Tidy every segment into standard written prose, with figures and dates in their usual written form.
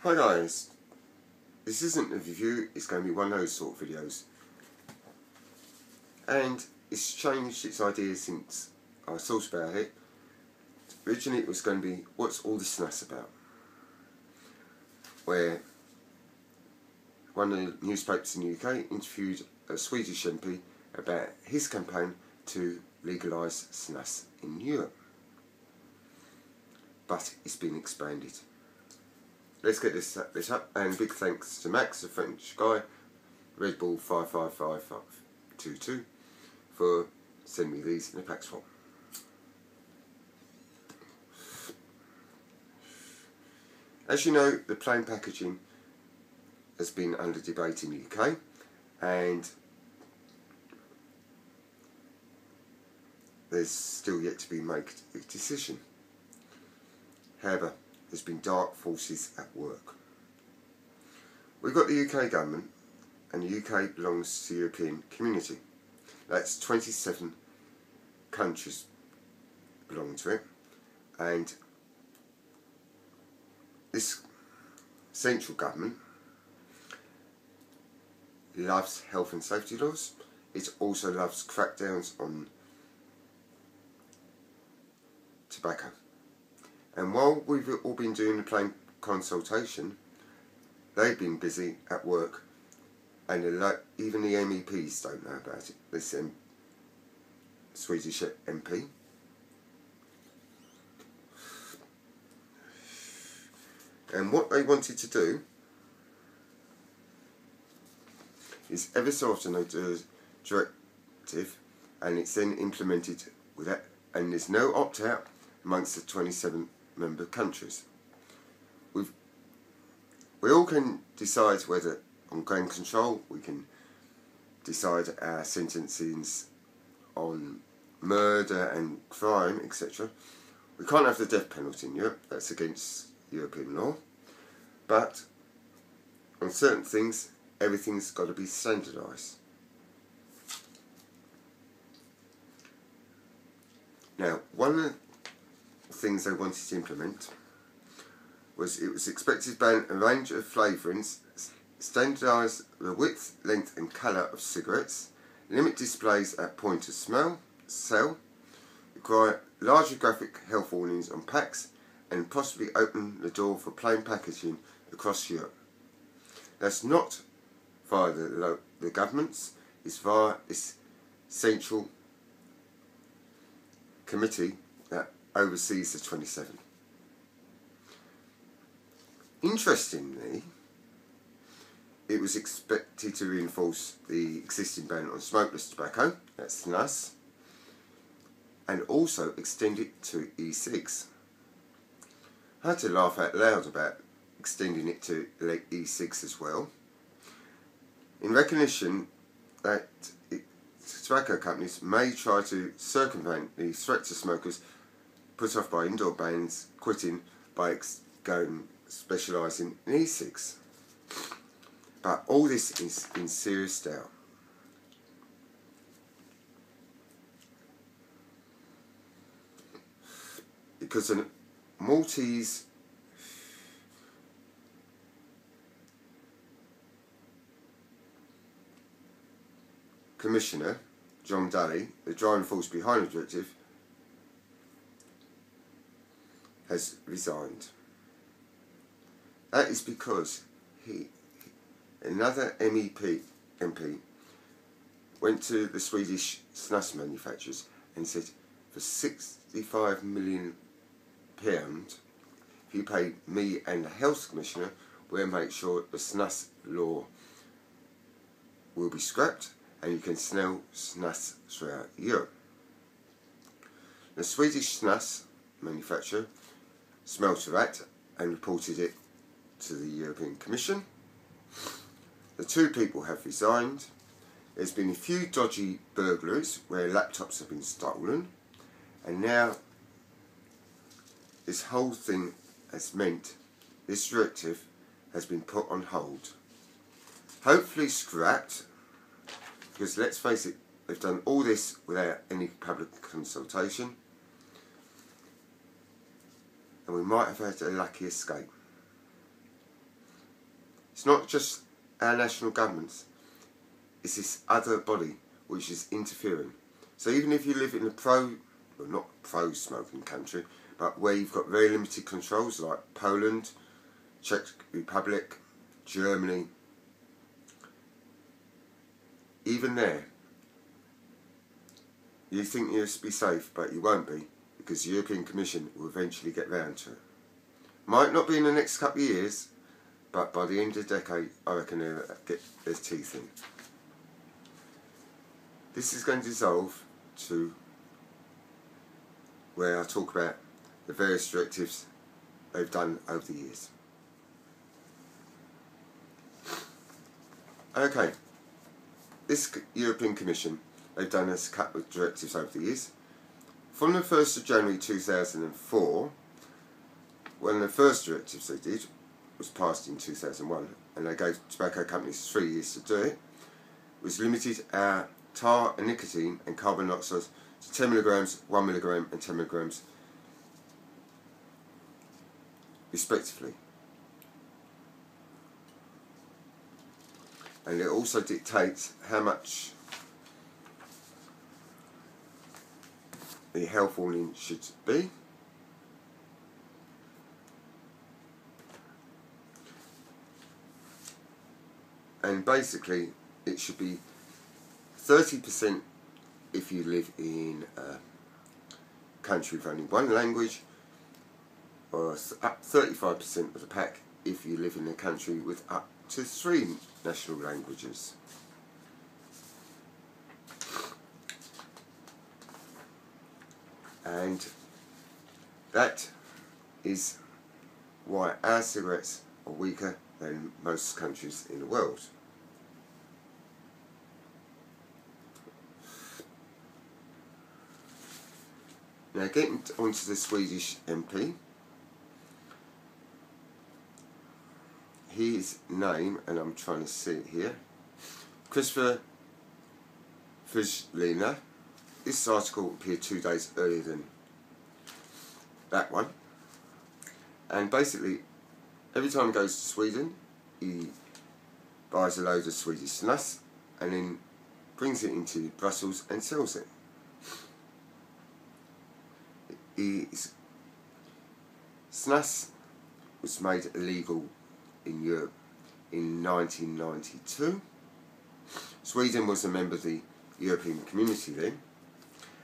Hi guys, this isn't a review, it's going to be one of those sort of videos, and it's changed its idea since I thought about it. Originally it was going to be, what's all the Snus about? Where one of the newspapers in the UK interviewed a Swedish MP about his campaign to legalise Snus in Europe. But it's been expanded. Let's get this up, and big thanks to Max, the French guy, Red Bull 555522, for sending me these in a pack swap. As you know, the plain packaging has been under debate in the UK, and there's still yet to be made a decision. However, there's been dark forces at work. We've got the UK government, and the UK belongs to the European community. That's 27 countries belong to it, and this central government loves health and safety laws. It also loves crackdowns on tobacco. And while we've all been doing the plain consultation, they've been busy at work, and even the MEPs don't know about it. This Swedish MP. And what they wanted to do is, ever so often they do a directive, and it's then implemented with that, and there's no opt-out amongst the 27 member countries. We all can decide whether on gun control, we can decide our sentencings on murder and crime, etc. We can't have the death penalty in Europe, that's against European law. But on certain things, everything's got to be standardised. Now, one of the things they wanted to implement was, it was expected to ban a range of flavourings, standardise the width, length and colour of cigarettes, limit displays at point of sale, require larger graphic health warnings on packs, and possibly open the door for plain packaging across Europe. That's not via the governments, it's via this central committee that oversees the 27. Interestingly, it was expected to reinforce the existing ban on smokeless tobacco, that's Snus, and also extend it to e-cigs. I had to laugh out loud about extending it to e-cigs as well, in recognition that tobacco companies may try to circumvent the threat to smokers put off by indoor bans quitting by specialising in e-cigs. But all this is in serious doubt. Because a Maltese Commissioner, John Daly, the driving force behind the directive, has resigned. That is because another MP went to the Swedish Snus manufacturers and said, for £65 million, if you pay me and the Health Commissioner, we'll make sure the Snus law will be scrapped and you can smell Snus throughout Europe. The Swedish Snus manufacturer smelt the rat and reported it to the European Commission. The two people have resigned. There's been a few dodgy burglaries where laptops have been stolen, and now this whole thing has meant this directive has been put on hold. Hopefully scrapped, because let's face it, they've done all this without any public consultation, and we might have had a lucky escape. It's not just our national governments, it's this other body which is interfering. So even if you live in a well, not pro-smoking country, but where you've got very limited controls like Poland, Czech Republic, Germany, even there, you think you'll be safe, but you won't be, because the European Commission will eventually get round to it. Might not be in the next couple of years, but by the end of the decade, I reckon they'll get their teeth in. This is going to dissolve to where I talk about the various directives they've done over the years. Okay, this European Commission, they've done a couple of directives over the years. From the 1st of January 2004, one of the first directives they did was passed in 2001, and they gave tobacco companies 3 years to do it, was limited our tar and nicotine and carbon monoxide to 10 milligrams, 1 milligram and 10 milligrams respectively. And it also dictates how much the health warning should be. And basically it should be 30% if you live in a country with only one language, or up 35% of the pack if you live in a country with up to 3 national languages. And that is why our cigarettes are weaker than most countries in the world. Now, getting onto the Swedish MP, his name, and I'm trying to see it here, Christopher Fridolin. This article appeared 2 days earlier than that one, and basically every time he goes to Sweden he buys a load of Swedish Snus and then brings it into Brussels and sells it. Snus was made illegal in Europe in 1992. Sweden was a member of the European Community then,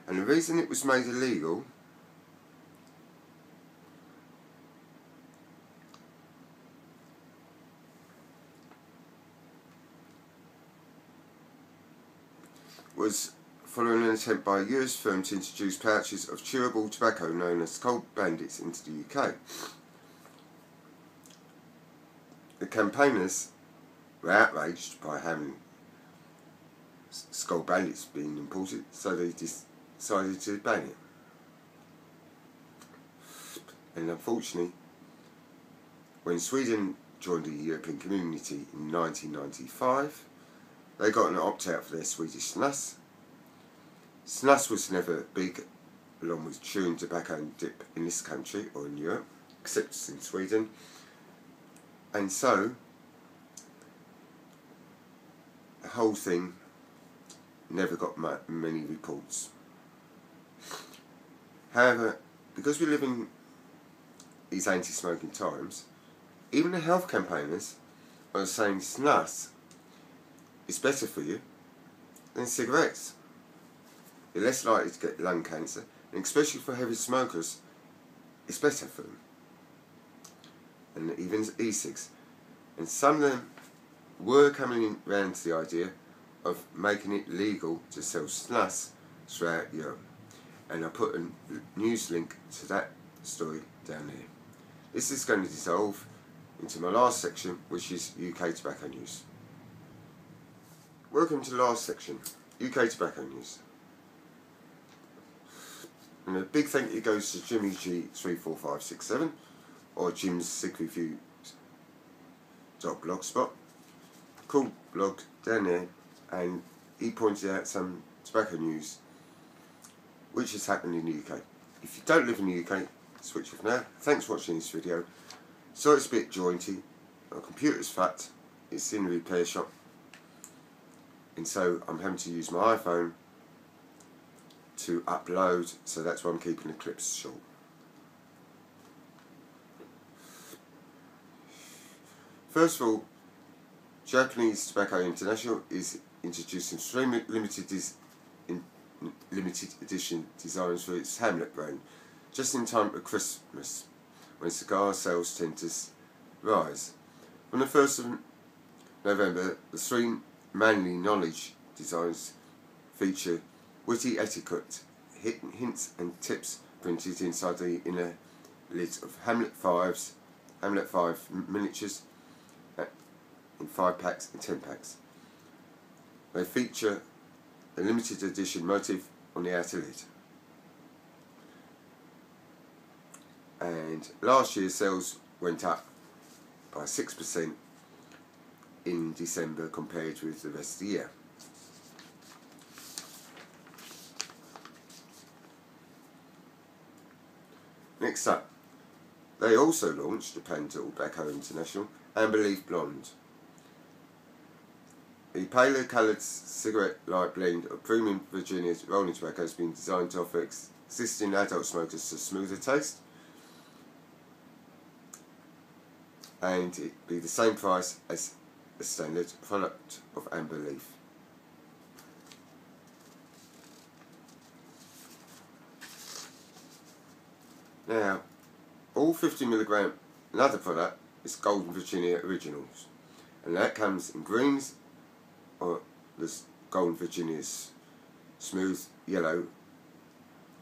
and the reason it was made illegal was following an attempt by a US firm to introduce pouches of chewable tobacco known as Cold Bandits into the UK. The campaigners were outraged by having Skull Bandits being imported, so they decided to ban it. And unfortunately, when Sweden joined the European Community in 1995, they got an opt-out for their Swedish Snus. Snus was never big, along with chewing tobacco and dip, in this country or in Europe, except in Sweden. And so, the whole thing never got many reports. However, because we live in these anti-smoking times, even the health campaigners are saying Snus is better for you than cigarettes. You're less likely to get lung cancer, and especially for heavy smokers, it's better for them. And even e-cigs. And some of them were coming round to the idea of making it legal to sell Snus throughout Europe. And I put a news link to that story down there. This is going to dissolve into my last section, which is UK tobacco news. Welcome to the last section, UK tobacco news. And a big thank you goes to Jimmy G34567 or Jim's Cig Review.blogspot. Cool blog down there, and he pointed out some tobacco news which has happened in the UK. If you don't live in the UK, switch off now. Thanks for watching this video. Sorry it's a bit jointy, my computer's fucked, it's in a repair shop, and so I'm having to use my iPhone to upload, so that's why I'm keeping the clips short. First of all, Japanese Tobacco International is introducing 3 limited edition designs for its Hamlet brand, just in time for Christmas, when cigar sales tend to rise. On the 1st of November, the 3 manly knowledge designs feature witty etiquette, hints and tips printed inside the inner lids of Hamlet 5 miniatures in 5 packs and 10 packs. They feature a limited edition motif on the outer lid. And last year sales went up by 6% in December compared with the rest of the year. Next up, they also launched Japan Tobacco International Amber Leaf Blonde. The paler coloured cigarette-like blend of premium Virginia rolling tobacco has been designed to offer existing adult smokers a smoother taste, and it be the same price as a standard product of Amber Leaf. Now, all 50mg another product is Golden Virginia Originals, and that comes in greens or the Golden Virginia's smooth yellow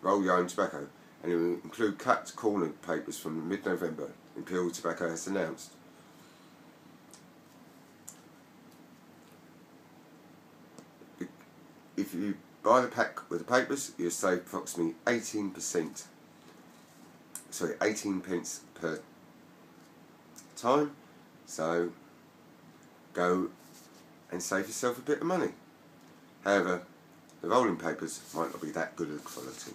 roll yarn tobacco, and it will include cut corner papers from mid-November, Imperial Tobacco has announced. If you buy the pack with the papers, you'll save approximately 18 pence per time, so go and save yourself a bit of money. However, the rolling papers might not be that good of quality.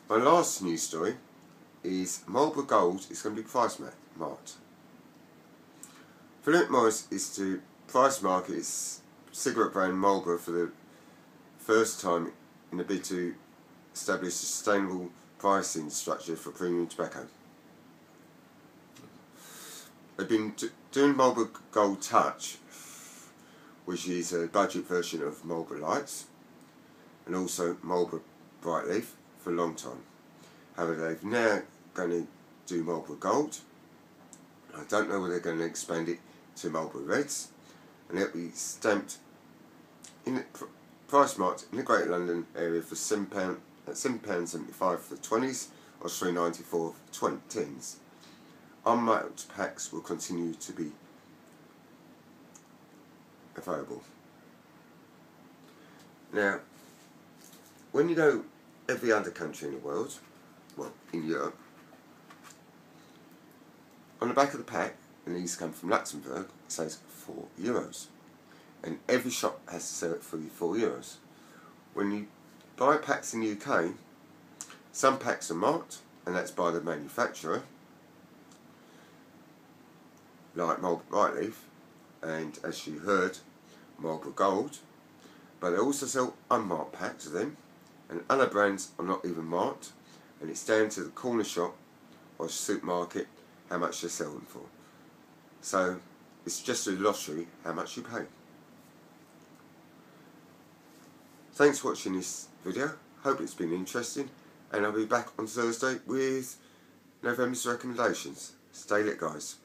My last news story is Marlboro Gold is going to be price marked. Philip Morris is to price mark its cigarette brand Marlboro for the first time in a bid to establish a sustainable pricing structure for premium tobacco. They've been doing Marlboro Gold Touch, which is a budget version of Marlboro Lights, and also Marlboro Bright Leaf for a long time. However, they've now going to do Marlboro Gold. I don't know whether they're going to expand it to Marlboro Reds, and it'll be stamped in price marked in the Greater London area for £7 at £7.75 for 20s or £3.94 for 10s. Unmarked packs will continue to be available. Now, when you go every other country in the world, well, in Europe, on the back of the pack, and these come from Luxembourg, it says €4, and every shop has to sell it for you €4. When you buy packs in the UK, some packs are marked, and that's by the manufacturer, like Marlboro Bright Leaf, and as you heard, Marlboro Gold, but they also sell unmarked packs of them, and other brands are not even marked, and it's down to the corner shop or supermarket how much they sell them for. So it's just a lottery how much you pay. Thanks for watching this video, hope it's been interesting, and I'll be back on Thursday with November's recommendations. Stay lit, guys.